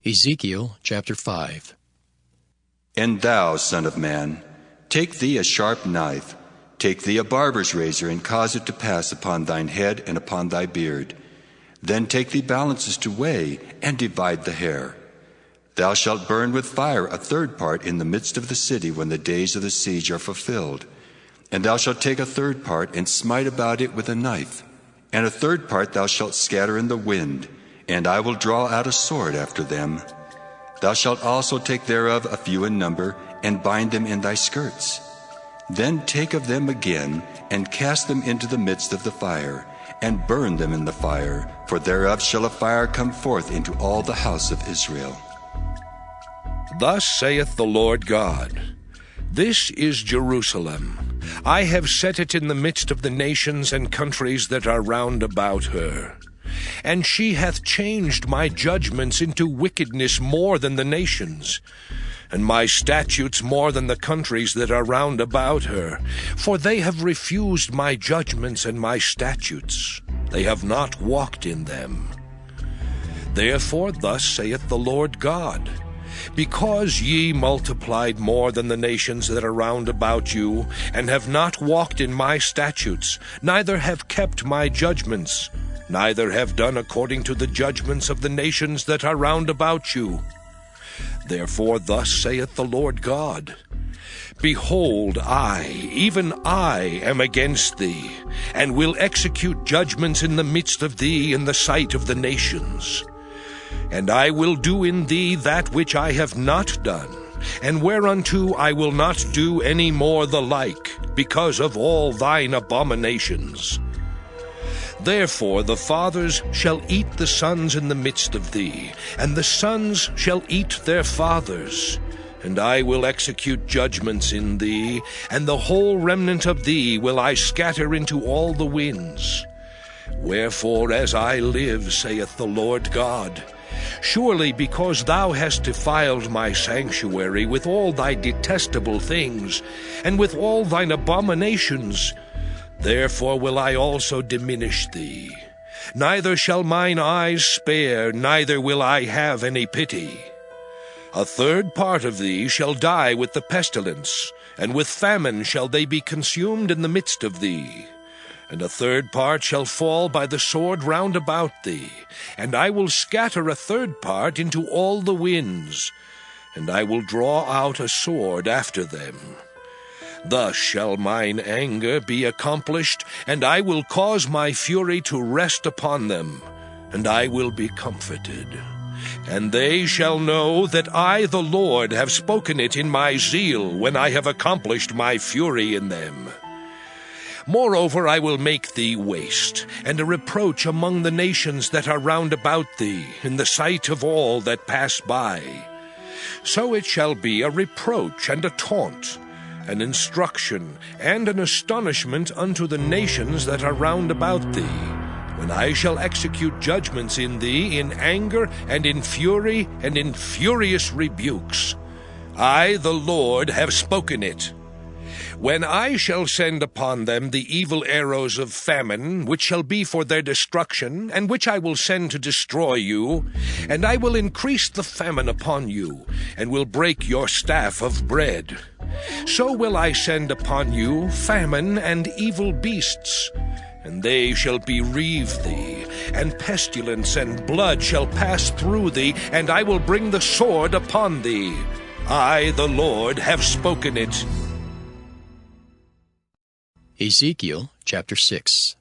Ezekiel chapter 5. And thou, son of man, take thee a sharp knife, take thee a barber's razor, and cause it to pass upon thine head and upon thy beard. Then take thee balances to weigh, and divide the hair. Thou shalt burn with fire a third part in the midst of the city when the days of the siege are fulfilled. And thou shalt take a third part, and smite about it with a knife. And a third part thou shalt scatter in the wind, and I will draw out a sword after them. Thou shalt also take thereof a few in number, and bind them in thy skirts. Then take of them again, and cast them into the midst of the fire, and burn them in the fire, for thereof shall a fire come forth into all the house of Israel. Thus saith the Lord God, This is Jerusalem. I have set it in the midst of the nations and countries that are round about her. And she hath changed my judgments into wickedness more than the nations, and my statutes more than the countries that are round about her. For they have refused my judgments and my statutes. They have not walked in them. Therefore thus saith the Lord God, Because ye multiplied more than the nations that are round about you, and have not walked in my statutes, neither have kept my judgments, neither have done according to the judgments of the nations that are round about you. Therefore thus saith the Lord God, Behold, I, even I, am against thee, and will execute judgments in the midst of thee in the sight of the nations. And I will do in thee that which I have not done, and whereunto I will not do any more the like, because of all thine abominations. Therefore the fathers shall eat the sons in the midst of thee, and the sons shall eat their fathers. And I will execute judgments in thee, and the whole remnant of thee will I scatter into all the winds. Wherefore, as I live, saith the Lord God, Surely because thou hast defiled my sanctuary with all thy detestable things, and with all thine abominations, therefore will I also diminish thee. Neither shall mine eyes spare, neither will I have any pity. A third part of thee shall die with the pestilence, and with famine shall they be consumed in the midst of thee. And a third part shall fall by the sword round about thee, and I will scatter a third part into all the winds, and I will draw out a sword after them. Thus shall mine anger be accomplished, and I will cause my fury to rest upon them, and I will be comforted. And they shall know that I, the Lord, have spoken it in my zeal, when I have accomplished my fury in them. Moreover, I will make thee waste, and a reproach among the nations that are round about thee, in the sight of all that pass by. So it shall be a reproach and a taunt, an instruction and an astonishment unto the nations that are round about thee, when I shall execute judgments in thee in anger and in fury and in furious rebukes. I, the Lord, have spoken it. When I shall send upon them the evil arrows of famine, which shall be for their destruction, and which I will send to destroy you, and I will increase the famine upon you, and will break your staff of bread. So will I send upon you famine and evil beasts, and they shall bereave thee, and pestilence and blood shall pass through thee, and I will bring the sword upon thee. I, the Lord, have spoken it. Ezekiel chapter 6.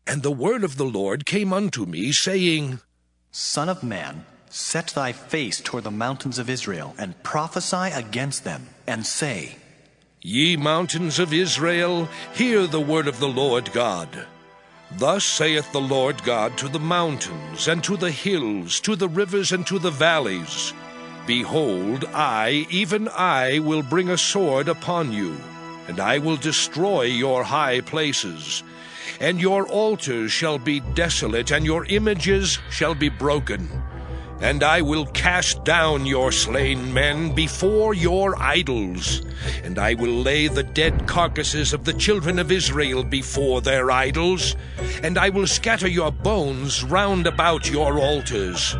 And the word of the Lord came unto me, saying, Son of man, set thy face toward the mountains of Israel, and prophesy against them, and say, Ye mountains of Israel, hear the word of the Lord God. Thus saith the Lord God to the mountains, and to the hills, to the rivers, and to the valleys, Behold, I, even I, will bring a sword upon you, and I will destroy your high places. And your altars shall be desolate, and your images shall be broken. And I will cast down your slain men before your idols, and I will lay the dead carcasses of the children of Israel before their idols, and I will scatter your bones round about your altars.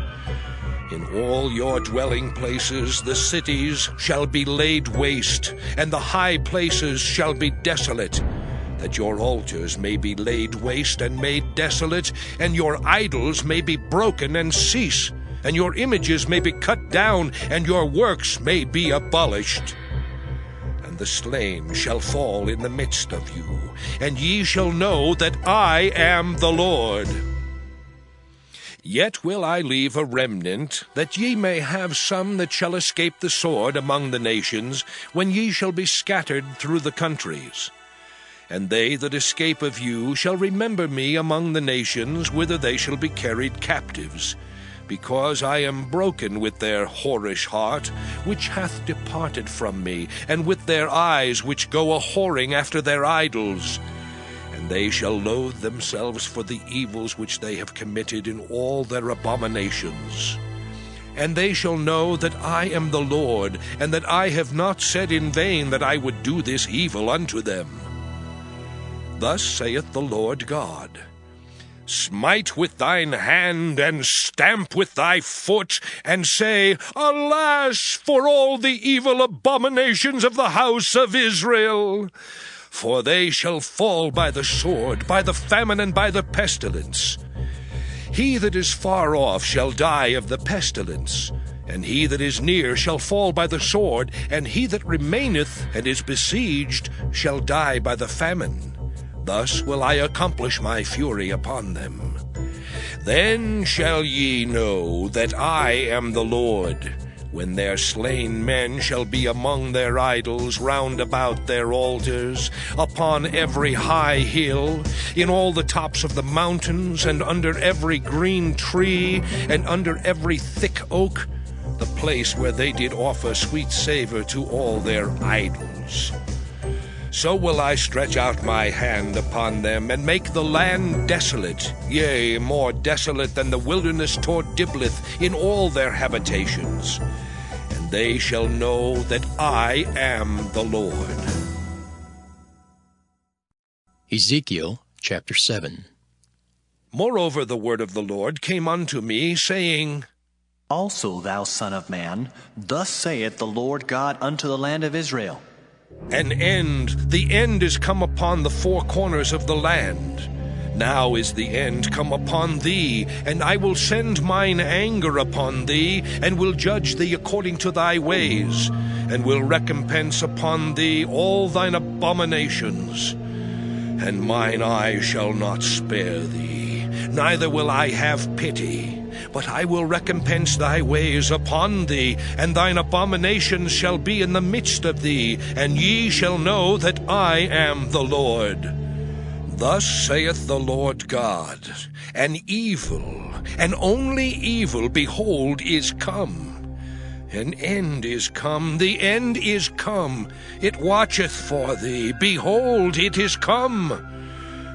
In all your dwelling places the cities shall be laid waste, and the high places shall be desolate, that your altars may be laid waste and made desolate, and your idols may be broken and cease, and your images may be cut down, and your works may be abolished. And the slain shall fall in the midst of you, and ye shall know that I am the Lord. Yet will I leave a remnant, that ye may have some that shall escape the sword among the nations, when ye shall be scattered through the countries. And they that escape of you shall remember me among the nations, whither they shall be carried captives, because I am broken with their whorish heart, which hath departed from me, and with their eyes which go a-whoring after their idols. And they shall loathe themselves for the evils which they have committed in all their abominations. And they shall know that I am the Lord, and that I have not said in vain that I would do this evil unto them. Thus saith the Lord God, Smite with thine hand, and stamp with thy foot, and say, Alas, for all the evil abominations of the house of Israel! For they shall fall by the sword, by the famine, and by the pestilence. He that is far off shall die of the pestilence, and he that is near shall fall by the sword, and he that remaineth and is besieged shall die by the famine. Thus will I accomplish my fury upon them. Then shall ye know that I am the Lord, when their slain men shall be among their idols round about their altars, upon every high hill, in all the tops of the mountains, and under every green tree, and under every thick oak, the place where they did offer sweet savour to all their idols. So will I stretch out my hand upon them, and make the land desolate, yea, more desolate than the wilderness toward Diblath in all their habitations. And they shall know that I am the Lord. Ezekiel chapter 7. Moreover the word of the Lord came unto me, saying, Also, thou son of man, thus saith the Lord God unto the land of Israel, the end is come upon the four corners of the land. Now is the end come upon thee, and I will send mine anger upon thee, and will judge thee according to thy ways, and will recompense upon thee all thine abominations. And mine eye shall not spare thee, neither will I have pity, but I will recompense thy ways upon thee, and thine abominations shall be in the midst of thee, and ye shall know that I am the Lord. Thus saith the Lord God, An evil, and only evil, behold, is come. An end is come, the end is come. It watcheth for thee, behold, it is come.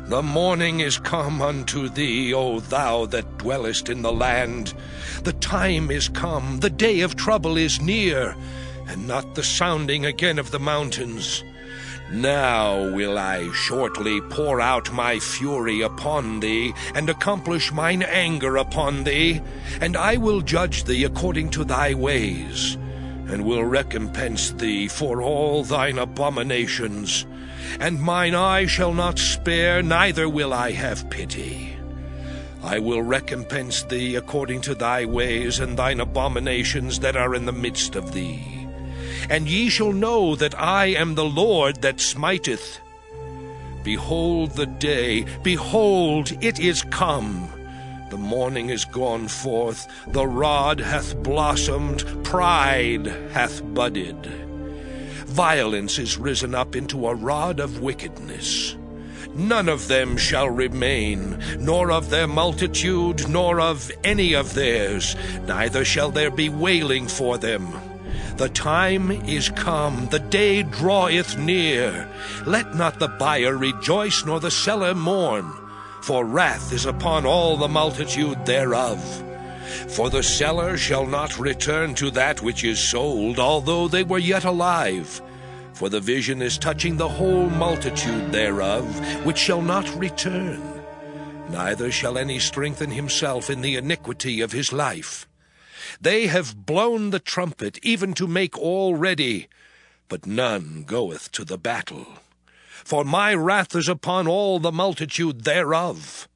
The morning is come unto thee, O thou that dwellest in the land. The time is come, the day of trouble is near, and not the sounding again of the mountains. Now will I shortly pour out my fury upon thee, and accomplish mine anger upon thee, and I will judge thee according to thy ways, and will recompense thee for all thine abominations. And mine eye shall not spare, neither will I have pity. I will recompense thee according to thy ways and thine abominations that are in the midst of thee. And ye shall know that I am the Lord that smiteth. Behold the day, behold, it is come. The morning is gone forth, the rod hath blossomed, pride hath budded. Violence is risen up into a rod of wickedness. None of them shall remain, nor of their multitude, nor of any of theirs, neither shall there be wailing for them. The time is come, the day draweth near. Let not the buyer rejoice, nor the seller mourn, for wrath is upon all the multitude thereof. For the seller shall not return to that which is sold, although they were yet alive. For the vision is touching the whole multitude thereof, which shall not return. Neither shall any strengthen himself in the iniquity of his life. They have blown the trumpet, even to make all ready, but none goeth to the battle. For my wrath is upon all the multitude thereof.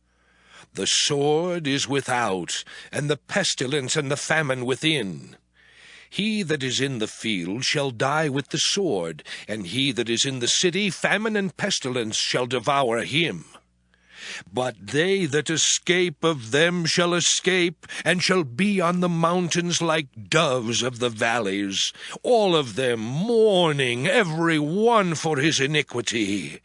The sword is without, and the pestilence and the famine within. He that is in the field shall die with the sword, and he that is in the city, famine and pestilence shall devour him. But they that escape of them shall escape, and shall be on the mountains like doves of the valleys, all of them mourning, every one for his iniquity.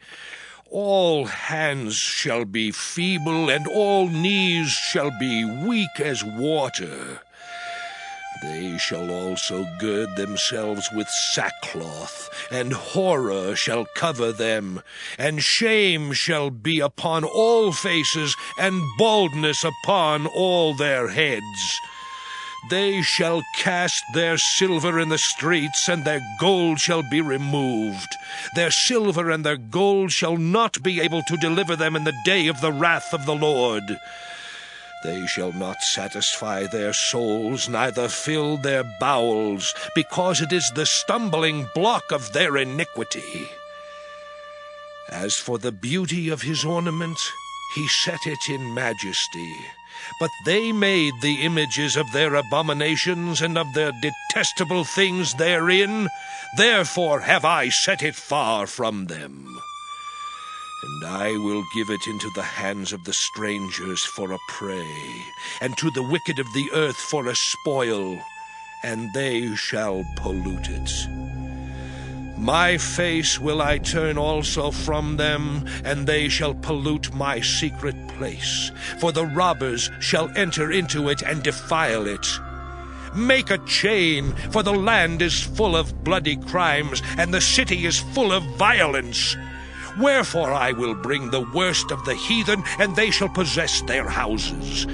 All hands shall be feeble, and all knees shall be weak as water. They shall also gird themselves with sackcloth, and horror shall cover them, and shame shall be upon all faces, and baldness upon all their heads. They shall cast their silver in the streets, and their gold shall be removed. Their silver and their gold shall not be able to deliver them in the day of the wrath of the Lord. They shall not satisfy their souls, neither fill their bowels, because it is the stumbling block of their iniquity. As for the beauty of his ornament, he set it in majesty. But they made the images of their abominations and of their detestable things therein. Therefore have I set it far from them. And I will give it into the hands of the strangers for a prey, and to the wicked of the earth for a spoil, and they shall pollute it. My face will I turn also from them, and they shall pollute my secret place, for the robbers shall enter into it and defile it. Make a chain, for the land is full of bloody crimes, and the city is full of violence. Wherefore I will bring the worst of the heathen, and they shall possess their houses.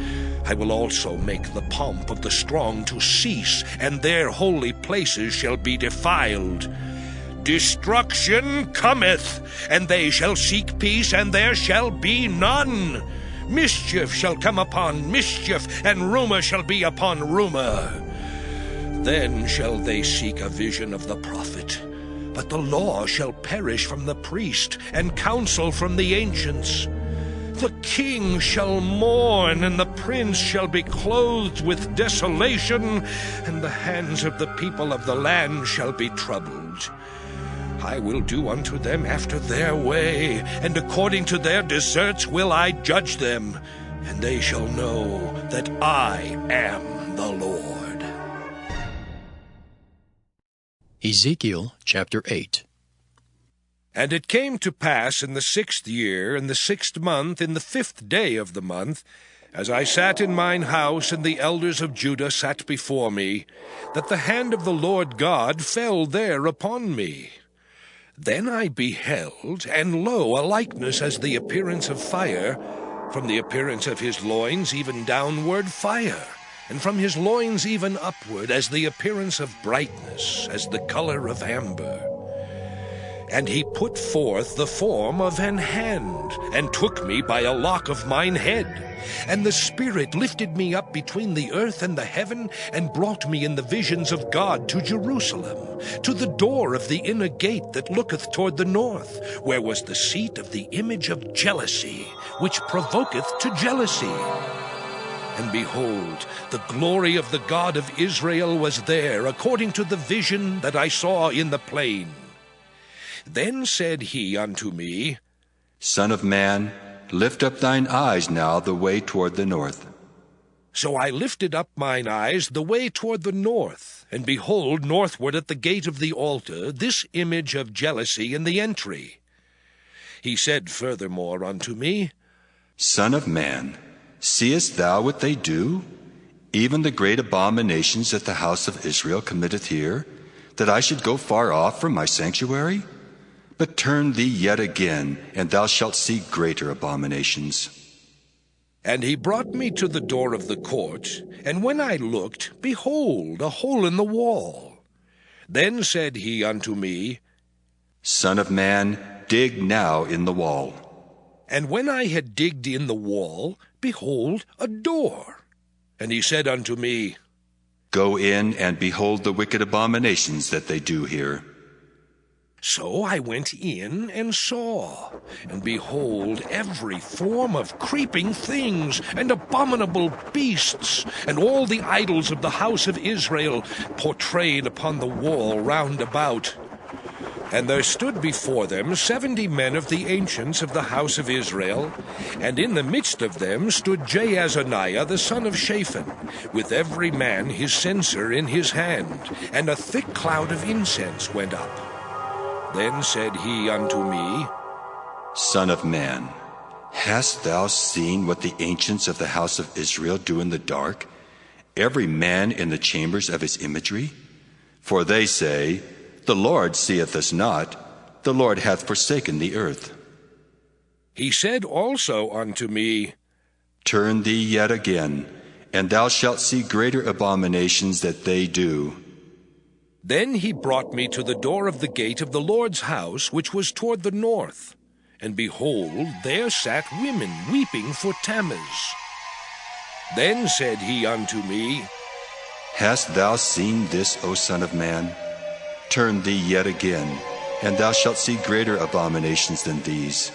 I will also make the pomp of the strong to cease, and their holy places shall be defiled. Destruction cometh, and they shall seek peace, and there shall be none. Mischief shall come upon mischief, and rumor shall be upon rumor. Then shall they seek a vision of the prophet. But the law shall perish from the priest, and counsel from the ancients. The king shall mourn, and the prince shall be clothed with desolation, and the hands of the people of the land shall be troubled. I will do unto them after their way, and according to their deserts will I judge them, and they shall know that I am the Lord. Ezekiel chapter 8. And it came to pass in the 6th year, in the 6th month, in the 5th day of the month, as I sat in mine house, and the elders of Judah sat before me, that the hand of the Lord God fell there upon me. Then I beheld, and lo, a likeness as the appearance of fire, from the appearance of his loins even downward fire, and from his loins even upward as the appearance of brightness, as the color of amber. And he put forth the form of an hand, and took me by a lock of mine head. And the Spirit lifted me up between the earth and the heaven, and brought me in the visions of God to Jerusalem, to the door of the inner gate that looketh toward the north, where was the seat of the image of jealousy, which provoketh to jealousy. And behold, the glory of the God of Israel was there, according to the vision that I saw in the plain. Then said he unto me, Son of man, lift up thine eyes now the way toward the north. So I lifted up mine eyes the way toward the north, and behold, northward at the gate of the altar, this image of jealousy in the entry. He said furthermore unto me, Son of man, seest thou what they do? Even the great abominations that the house of Israel committeth here, that I should go far off from my sanctuary? But turn thee yet again, and thou shalt see greater abominations. And he brought me to the door of the court, and when I looked, behold, a hole in the wall. Then said he unto me, Son of man, dig now in the wall. And when I had digged in the wall, behold, a door. And he said unto me, Go in and behold the wicked abominations that they do here. So I went in and saw, and behold, every form of creeping things and abominable beasts, and all the idols of the house of Israel portrayed upon the wall round about. And there stood before them 70 men of the ancients of the house of Israel, and in the midst of them stood Jaazaniah the son of Shaphan, with every man his censer in his hand, and a thick cloud of incense went up. Then said he unto me, Son of man, hast thou seen what the ancients of the house of Israel do in the dark, every man in the chambers of his imagery? For they say, The Lord seeth us not, the Lord hath forsaken the earth. He said also unto me, Turn thee yet again, and thou shalt see greater abominations that they do. Then he brought me to the door of the gate of the Lord's house, which was toward the north. And behold, there sat women weeping for Tammuz. Then said he unto me, Hast thou seen this, O son of man? Turn thee yet again, and thou shalt see greater abominations than these.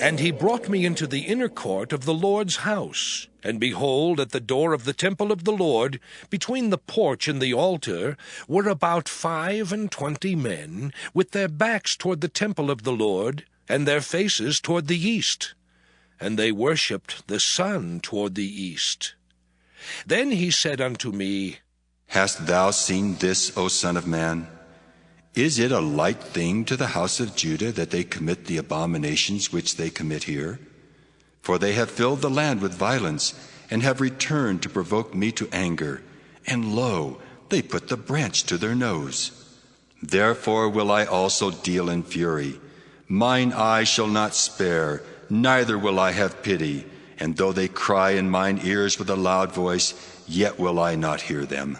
And he brought me into the inner court of the Lord's house. And behold, at the door of the temple of the Lord, between the porch and the altar, were about 25 men, with their backs toward the temple of the Lord, and their faces toward the east. And they worshipped the sun toward the east. Then he said unto me, Hast thou seen this, O son of man? Is it a light thing to the house of Judah that they commit the abominations which they commit here? For they have filled the land with violence, and have returned to provoke me to anger. And lo, they put the branch to their nose. Therefore will I also deal in fury. Mine eye shall not spare, neither will I have pity. And though they cry in mine ears with a loud voice, yet will I not hear them.